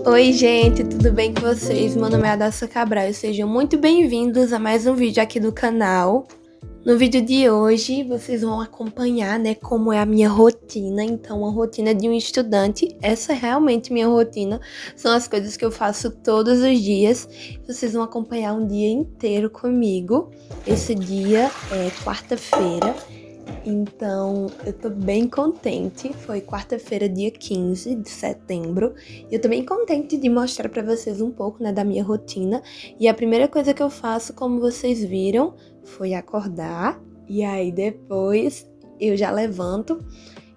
Oi gente, tudo bem com vocês? Meu nome é Hadassa Cabral e sejam muito bem-vindos a mais um vídeo aqui do canal. No vídeo de hoje vocês vão acompanhar, como é a minha rotina. Então, a rotina de um estudante, essa é realmente minha rotina, são as coisas que eu faço todos os dias. Vocês vão acompanhar um dia inteiro comigo. Esse dia é quarta-feira. Então, eu tô bem contente, foi quarta-feira, dia 15 de setembro, e eu tô bem contente de mostrar pra vocês um pouco, da minha rotina. E a primeira coisa que eu faço, como vocês viram, foi acordar, e aí depois eu já levanto,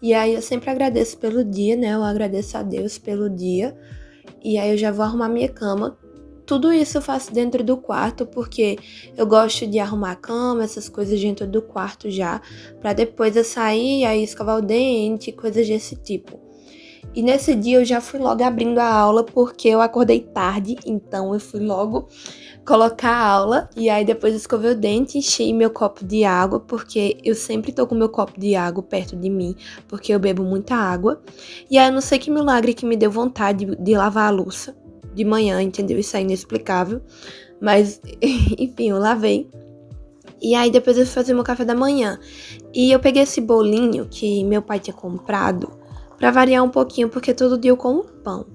e aí eu sempre agradeço pelo dia, eu agradeço a Deus pelo dia, e aí eu já vou arrumar minha cama. Tudo isso eu faço dentro do quarto, porque eu gosto de arrumar a cama, essas coisas dentro do quarto já, pra depois eu sair, aí escovar o dente, coisas desse tipo. E nesse dia eu já fui logo abrindo a aula, porque eu acordei tarde, então eu fui logo colocar a aula, e aí depois escovei o dente, enchi meu copo de água, porque eu sempre tô com meu copo de água perto de mim, porque eu bebo muita água. E aí eu não sei que milagre que me deu vontade de lavar a louça de manhã, entendeu? Isso é inexplicável. Mas, enfim, eu lavei. E aí depois eu fui fazer meu café da manhã. E eu peguei esse bolinho que meu pai tinha comprado, pra variar um pouquinho, porque todo dia eu como pão.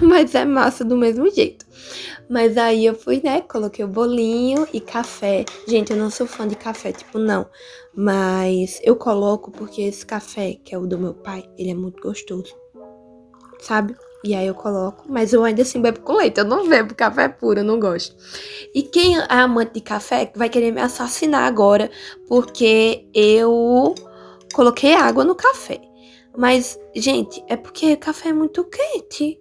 Mas é massa do mesmo jeito. Mas aí eu fui, coloquei o bolinho e café. Gente, eu não sou fã de café, não. Mas eu coloco porque esse café, que é o do meu pai, ele é muito gostoso, sabe? E aí eu coloco, mas eu ainda assim bebo com leite, eu não bebo café puro, eu não gosto. E quem é amante de café vai querer me assassinar agora, porque eu coloquei água no café. Mas, gente, é porque o café é muito quente.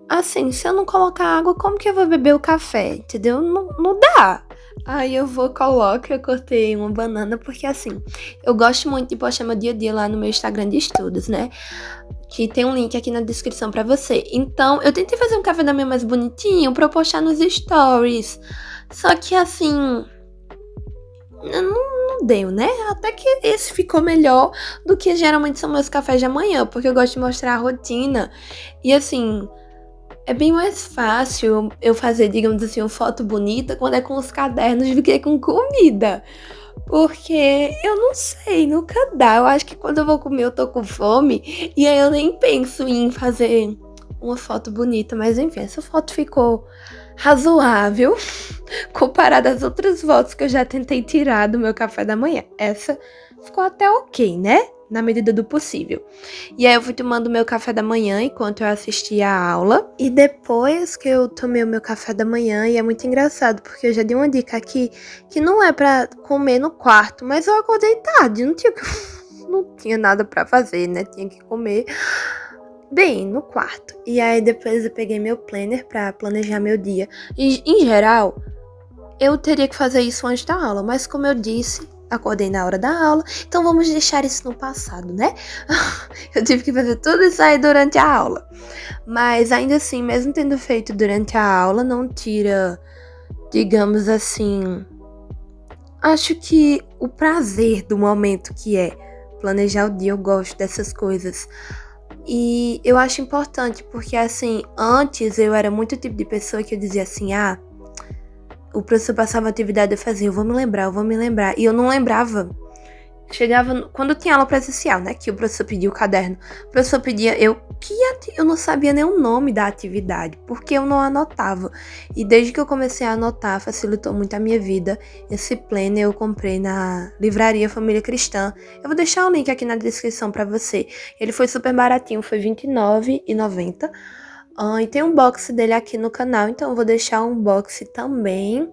Assim, se eu não colocar água, como que eu vou beber o café, entendeu? Não dá. Aí eu coloco, eu cortei uma banana, porque assim, eu gosto muito de postar meu dia a dia lá no meu Instagram de estudos, que tem um link aqui na descrição pra você. Então, eu tentei fazer um café da manhã mais bonitinho pra eu postar nos stories. Só que, assim, não deu, Até que esse ficou melhor do que geralmente são meus cafés de amanhã, porque eu gosto de mostrar a rotina. E, assim, é bem mais fácil eu fazer, digamos assim, uma foto bonita quando é com os cadernos do que com comida. Porque eu não sei, nunca dá. Eu acho que quando eu vou comer eu tô com fome. E aí eu nem penso em fazer uma foto bonita. Mas enfim, essa foto ficou razoável comparada às outras fotos que eu já tentei tirar do meu café da manhã. Essa ficou até ok, na medida do possível. E aí eu fui tomando meu café da manhã enquanto eu assistia a aula. E depois que eu tomei o meu café da manhã, e é muito engraçado, porque eu já dei uma dica aqui, que não é pra comer no quarto, mas eu acordei tarde, não tinha nada pra fazer, tinha que comer bem no quarto. E aí depois eu peguei meu planner pra planejar meu dia. E em geral, eu teria que fazer isso antes da aula, mas como eu disse, acordei na hora da aula, então vamos deixar isso no passado, Eu tive que fazer tudo isso aí durante a aula. Mas ainda assim, mesmo tendo feito durante a aula, não tira, digamos assim, acho que o prazer do momento que é planejar o dia. Eu gosto dessas coisas. E eu acho importante, porque assim, antes eu era muito o tipo de pessoa que eu dizia assim, o professor passava a atividade, eu fazia, eu vou me lembrar. E eu não lembrava. Chegava, quando tinha aula presencial, que o professor pedia o caderno. O professor pedia, eu não sabia nem o nome da atividade, porque eu não anotava. E desde que eu comecei a anotar, facilitou muito a minha vida. Esse planner eu comprei na livraria Família Cristã. Eu vou deixar o link aqui na descrição pra você. Ele foi super baratinho, foi R$29,90. E tem um box dele aqui no canal, então eu vou deixar um box também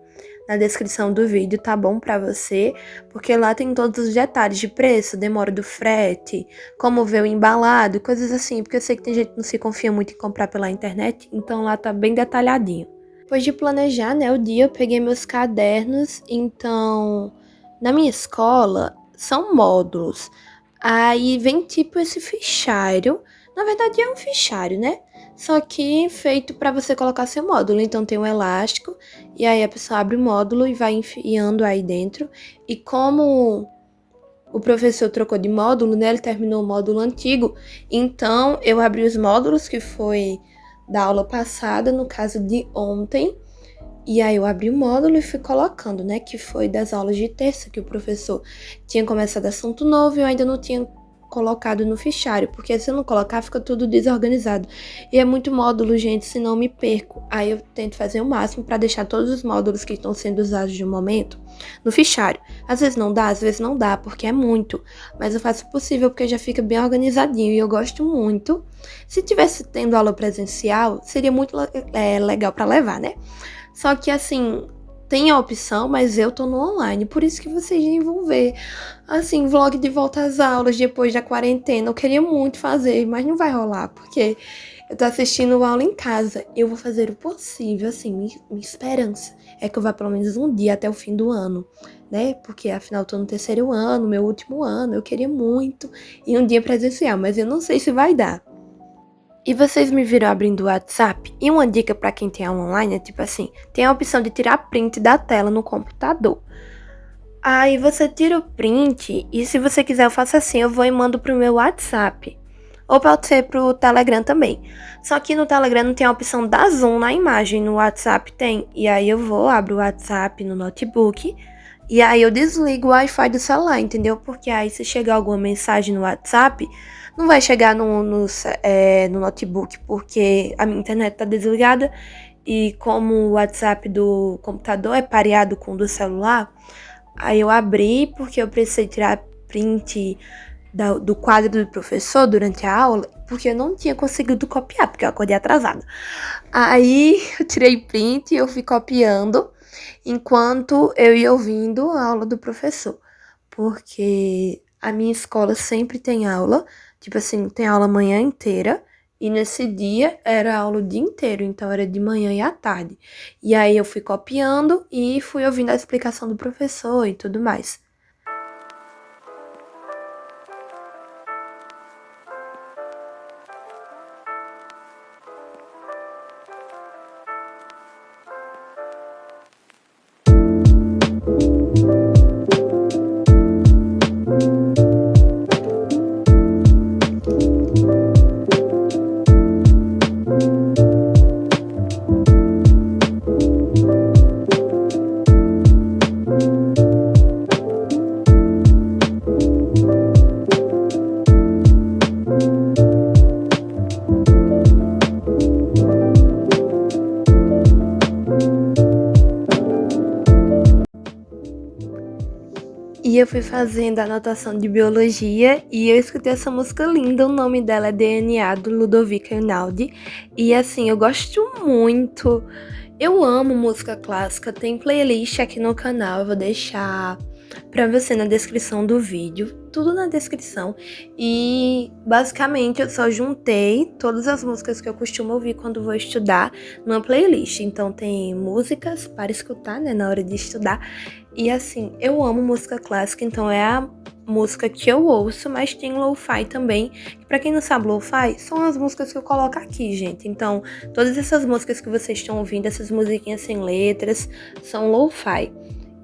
na descrição do vídeo, tá bom pra você? Porque lá tem todos os detalhes de preço, demora do frete, como ver o embalado, coisas assim, porque eu sei que tem gente que não se confia muito em comprar pela internet, então lá tá bem detalhadinho. Depois de planejar, o dia, eu peguei meus cadernos, então, na minha escola, são módulos. Aí vem tipo esse fichário, na verdade é um fichário, Só que feito para você colocar seu módulo. Então tem um elástico e aí a pessoa abre o módulo e vai enfiando aí dentro. E como o professor trocou de módulo, ele terminou o módulo antigo, então eu abri os módulos, que foi da aula passada, no caso de ontem. E aí eu abri o módulo e fui colocando, né, que foi das aulas de terça, que o professor tinha começado assunto novo e eu ainda não tinha colocado no fichário, porque se eu não colocar fica tudo desorganizado. E é muito módulo, gente, senão eu me perco. Aí eu tento fazer o máximo para deixar todos os módulos que estão sendo usados de momento no fichário. Às vezes não dá, às vezes não dá, porque é muito. Mas eu faço o possível porque já fica bem organizadinho e eu gosto muito. Se tivesse tendo aula presencial, seria muito legal para levar, né? Só que, assim, tem a opção, mas eu tô no online. Por isso que vocês nem vão ver, assim, vlog de volta às aulas depois da quarentena. Eu queria muito fazer, mas não vai rolar, porque eu tô assistindo aula em casa. Eu vou fazer o possível, assim, minha esperança é que eu vá pelo menos um dia até o fim do ano, né? Porque, afinal, eu tô no terceiro ano, meu último ano. Eu queria muito ir um dia presencial, mas eu não sei se vai dar. E vocês me viram abrindo o WhatsApp? E uma dica para quem tem aula online é tipo assim, tem a opção de tirar print da tela no computador. Aí você tira o print e se você quiser eu faço assim, eu vou e mando pro meu WhatsApp. Ou pode ser pro Telegram também. Só que no Telegram não tem a opção da zoom na imagem, no WhatsApp tem. E aí eu vou, abro o WhatsApp no notebook e aí eu desligo o Wi-Fi do celular, entendeu? Porque aí se chegar alguma mensagem no WhatsApp, não vai chegar no notebook, porque a minha internet tá desligada. E como o WhatsApp do computador é pareado com o do celular, aí eu abri porque eu precisei tirar print do quadro do professor durante a aula, porque eu não tinha conseguido copiar, porque eu acordei atrasada. Aí eu tirei print e eu fui copiando enquanto eu ia ouvindo a aula do professor, porque a minha escola sempre tem aula, tipo assim, tem aula a manhã inteira, e nesse dia era aula o dia inteiro, então era de manhã e à tarde. E aí eu fui copiando e fui ouvindo a explicação do professor e tudo mais. E eu fui fazendo anotação de biologia e eu escutei essa música linda, o nome dela é DNA, do Ludovico Einaudi. E assim, eu gosto muito, eu amo música clássica, tem playlist aqui no canal, eu vou deixar pra você na descrição do vídeo, tudo na descrição. E basicamente eu só juntei todas as músicas que eu costumo ouvir quando vou estudar numa playlist. Então tem músicas para escutar, né, na hora de estudar. E assim, eu amo música clássica, então é a música que eu ouço, mas tem lo-fi também. Pra quem não sabe, lo-fi são as músicas que eu coloco aqui, gente. Então, todas essas músicas que vocês estão ouvindo, essas musiquinhas sem letras, são lo-fi.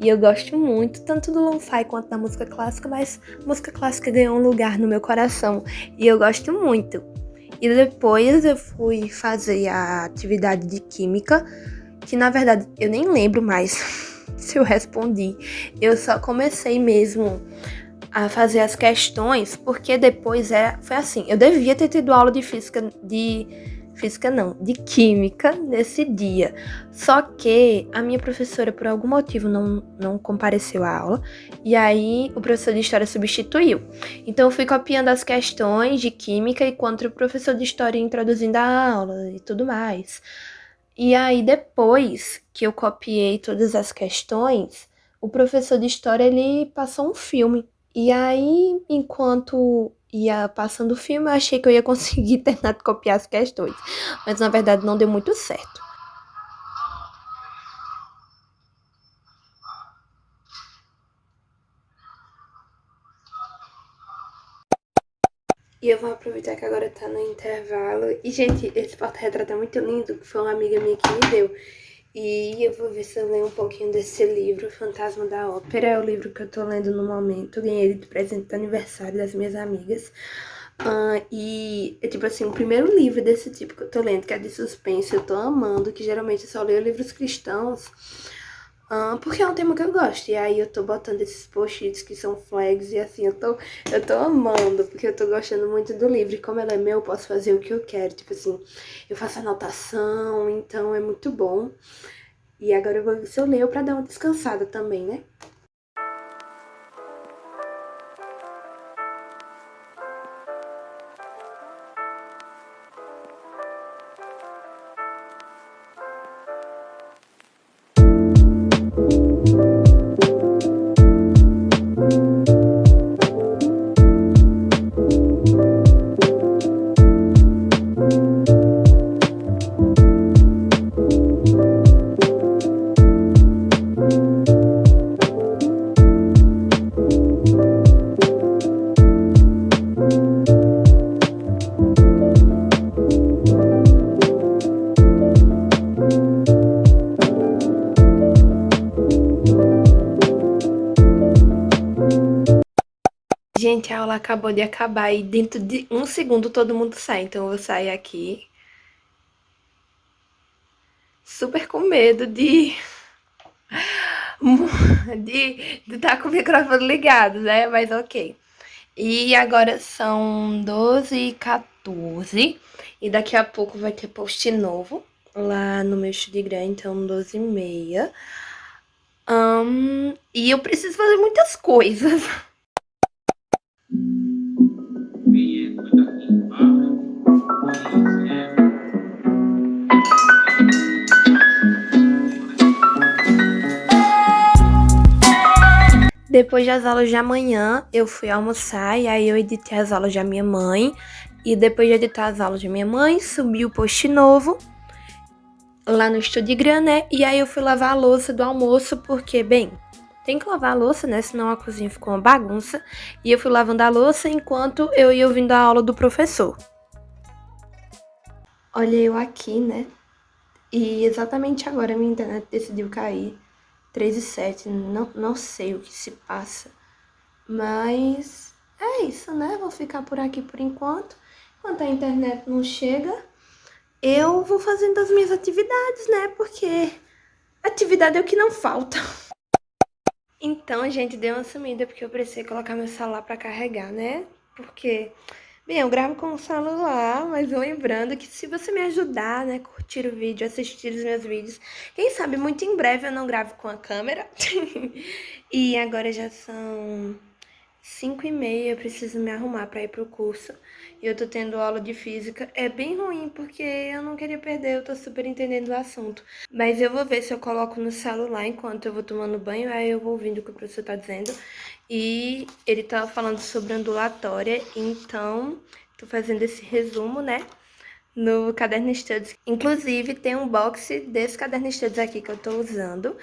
E eu gosto muito, tanto do lo-fi quanto da música clássica, mas a música clássica ganhou um lugar no meu coração. E eu gosto muito. E depois eu fui fazer a atividade de química, que na verdade eu nem lembro mais se eu respondi. Eu só comecei mesmo a fazer as questões, porque depois foi assim, eu devia ter tido aula de de química nesse dia. Só que a minha professora, por algum motivo, não compareceu à aula, e aí o professor de história substituiu. Então eu fui copiando as questões de química, enquanto o professor de história ia introduzindo a aula e tudo mais. E aí, depois que eu copiei todas as questões, o professor de história, ele passou um filme. E aí, enquanto ia passando o filme, eu achei que eu ia conseguir terminar de copiar as questões. Mas, na verdade, não deu muito certo. E eu vou aproveitar que agora tá no intervalo. E, gente, esse porta-retrato é muito lindo, que foi uma amiga minha que me deu. E eu vou ver se eu leio um pouquinho desse livro, Fantasma da Ópera. É o livro que eu tô lendo no momento. Ganhei ele de presente de aniversário das minhas amigas. E é tipo assim, o primeiro livro desse tipo que eu tô lendo, que é de suspense, eu tô amando, que geralmente eu só leio livros cristãos, porque é um tema que eu gosto. E aí eu tô botando esses post-its que são flags, e assim, eu tô amando, porque eu tô gostando muito do livro. E como ela é meu, eu posso fazer o que eu quero. Tipo assim, eu faço anotação, então é muito bom. E agora eu vou ver se eu leio pra dar uma descansada também, né? Gente, a aula acabou de acabar e dentro de um segundo todo mundo sai. Então eu vou sair aqui super com medo de estar com o microfone ligado, né? Mas ok. E agora são 12h14 e daqui a pouco vai ter post novo lá no meu Instagram, então 12h30. E eu preciso fazer muitas coisas. Depois das aulas de amanhã, eu fui almoçar e aí eu editei as aulas da minha mãe. E depois de editar as aulas da minha mãe, subi o post novo lá no Instagram, né? E aí eu fui lavar a louça do almoço, porque, bem, tem que lavar a louça, né? Senão a cozinha ficou uma bagunça. E eu fui lavando a louça enquanto eu ia ouvindo a aula do professor. Olha eu aqui, né? E exatamente agora a minha internet decidiu cair. 3h07, não sei o que se passa. Mas é isso, né? Vou ficar por aqui por enquanto. Enquanto a internet não chega, eu vou fazendo as minhas atividades, né? Porque atividade é o que não falta. Então, gente, deu uma sumida porque eu precisei colocar meu celular pra carregar, né? Porque, bem, eu gravo com o celular, mas lembrando que se você me ajudar, né, curtir o vídeo, assistir os meus vídeos, quem sabe muito em breve eu não gravo com a câmera. E agora já são 5h30, eu preciso me arrumar pra ir pro curso. E eu tô tendo aula de física. É bem ruim, porque eu não queria perder, eu tô super entendendo o assunto. Mas eu vou ver se eu coloco no celular enquanto eu vou tomando banho, aí eu vou ouvindo o que o professor tá dizendo. E ele tava falando sobre ondulatória, então tô fazendo esse resumo, né, no caderno estudos. Inclusive, tem um box desse caderno estudos aqui que eu tô usando,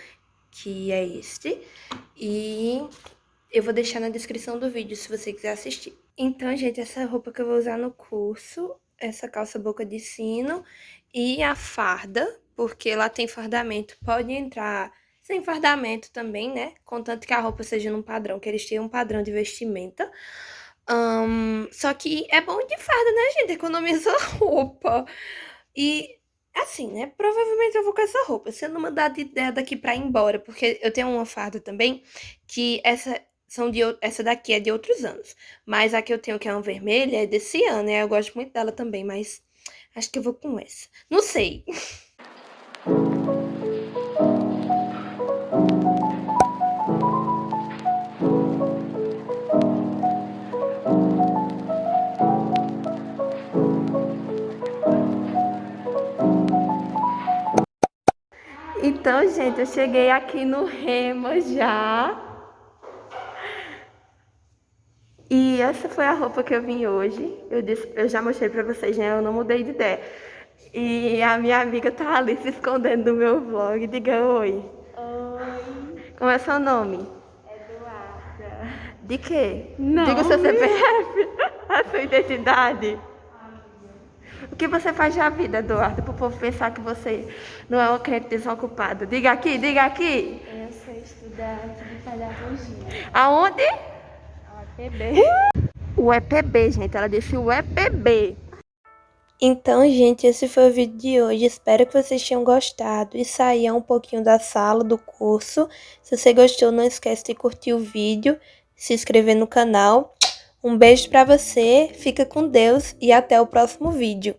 que é este. E eu vou deixar na descrição do vídeo se você quiser assistir. Então, gente, essa roupa que eu vou usar no curso, essa calça boca de sino e a farda, porque lá tem fardamento, pode entrar sem fardamento também, né? Contanto que a roupa seja num padrão, que eles tenham um padrão de vestimenta. Só que é bom de farda, né, gente? Economiza roupa. E assim, né? Provavelmente eu vou com essa roupa. Se eu não mudar de ideia daqui pra ir embora, porque eu tenho uma farda também, que essa daqui é de outros anos. Mas a que eu tenho, que é uma vermelha, é desse ano, né? Eu gosto muito dela também, mas acho que eu vou com essa. Não sei. Então, gente, eu cheguei aqui no Rema já. E essa foi a roupa que eu vim hoje. Eu já mostrei pra vocês, né? Eu não mudei de ideia. E a minha amiga tá ali se escondendo do meu vlog. Diga oi. Oi, Como é seu nome? Eduarda. De quê? Não. Diga o seu CPF, a sua identidade. O que você faz da vida, Eduardo, para o povo pensar que você não é uma crente desocupada? Diga aqui, diga aqui. Eu sou estudante de pedagogia. Aonde? APB. O EPB, gente. Ela disse o EPB. Então, gente, esse foi o vídeo de hoje. Espero que vocês tenham gostado e saíam um pouquinho da sala do curso. Se você gostou, não esquece de curtir o vídeo, se inscrever no canal. Um beijo pra você, fica com Deus e até o próximo vídeo.